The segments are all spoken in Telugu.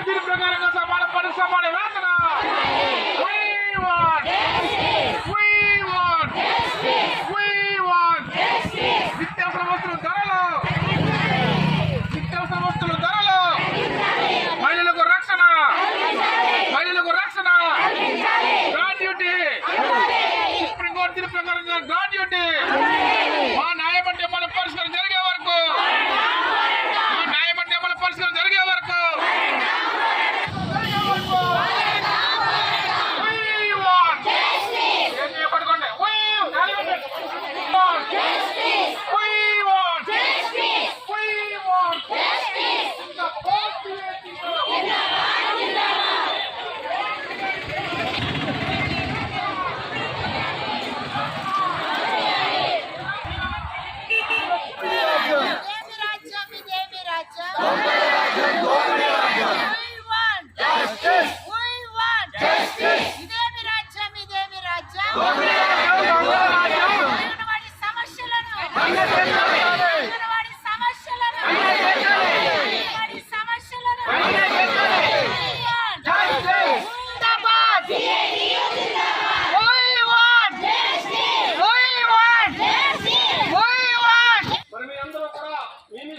దీని ప్రకారంగా సమాన పని సమాన వేతన నిత్యావసర వస్తువుల ధరలు మహిళలకు రక్షణ గ్రాడ్యుటీ సుప్రీంకోర్టు తీర్పు ప్రకారంగా గ్రాడ్యుటీ మా న్యాయమంటే మన పరిష్కారం జరిగే వరకు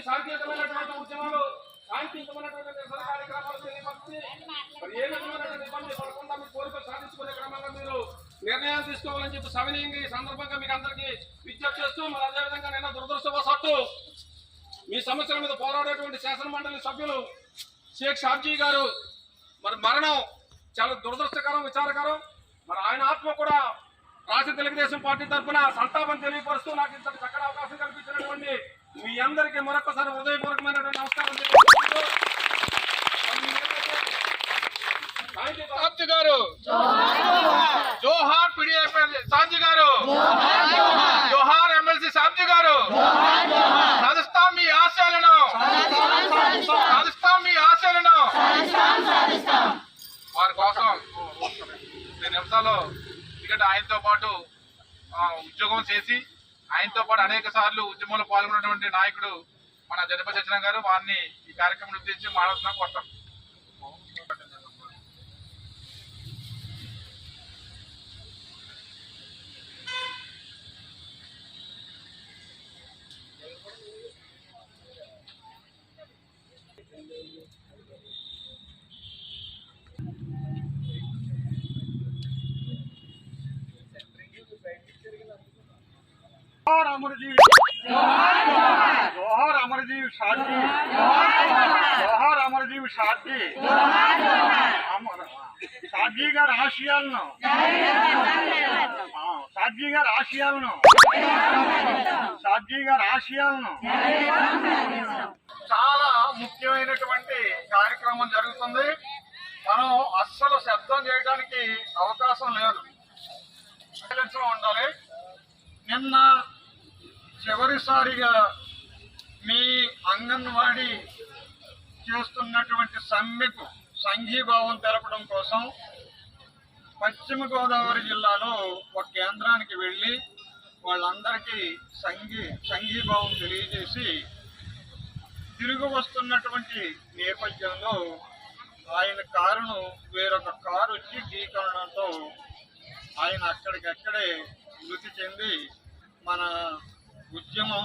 శాంతియుతమైనటువంటి ఉద్యమాలు శాంతియుతమైనటువంటి నిరసన కార్యక్రమాలు తెలియపరిచి మరి ఏ విధమైనటువంటి ఇబ్బంది పడకుండా మీ కోరికలు సాధించుకునే క్రమంగా మీరు నిర్ణయాలు తీసుకోవాలని చెప్పి సవినయంగా ఈ సందర్భంగా మీకు అందరికీ విజ్ఞప్తి చేస్తూ మరి అదేవిధంగా నిన్న దురదృష్టవశాత్తు మీ సమస్యల మీద పోరాడేటువంటి శాసన మండలి సభ్యులు షేక్ షాబ్జీ గారు మరి మరణం చాలా దురదృష్టకరం విచారకరం. మరి ఆయన ఆత్మ కూడా రాష్ట్ర తెలుగుదేశం పార్టీ తరఫున సంతాపం తెలియపరుస్తూ నాకు ఇంత చక్కటి అవకాశం కల్పించినటువంటి మీ అందరికీ మరొకసారి హృదయపూర్వకమైనటువంటి నమస్కారం తెలియజేస్తూ సాబ్జీ గారు జోహార్ పీడీఎఫ్ సాబ్జీ గారు జోహార్ ఎమ్మెల్సీ సాబ్జీ గారు సాధిస్తాం మీ ఆశయాలను వారి కోసం 2 నిమిషాలు ఎందుకంటే ఆయనతో పాటు ఉద్యోగం చేసి ఆయనతో పాటు అనేక సార్లు ఉద్యమంలో పాల్గొన్నటువంటి నాయకుడు మన జనప సత్యనారాయణ గారు వారిని ఈ కార్యక్రమం ఉద్దేశించి మాట్లాడుతున్నా కొడతాం. जोहार अमरजीत जोहार अमरजीत साथी जोहार अमरजीत साथी साथी गार आशयाలను చాలా ముఖ్యమైనటువంటి కార్యక్రమం జరుగుతుంది. మనం అస్సలు శబ్దం చేయడానికి అవకాశం లేదు, సైలెన్స్ లో ఉండాలి. నిన్న చివరిసారిగా మీ అంగన్వాడీ చేస్తున్నటువంటి సమ్మెకు సంఘీభావం తెలపడం కోసం పశ్చిమ గోదావరి జిల్లాలో ఒక కేంద్రానికి వెళ్ళి వాళ్ళందరికీ సంఘీభావం తెలియజేసి తిరిగి వస్తున్నటువంటి నేపథ్యంలో ఆయన కారును వేరొక కారు వచ్చి ఢీకొనడంతో ఆయన అక్కడికక్కడే మృతి చెంది మన ఉద్యమం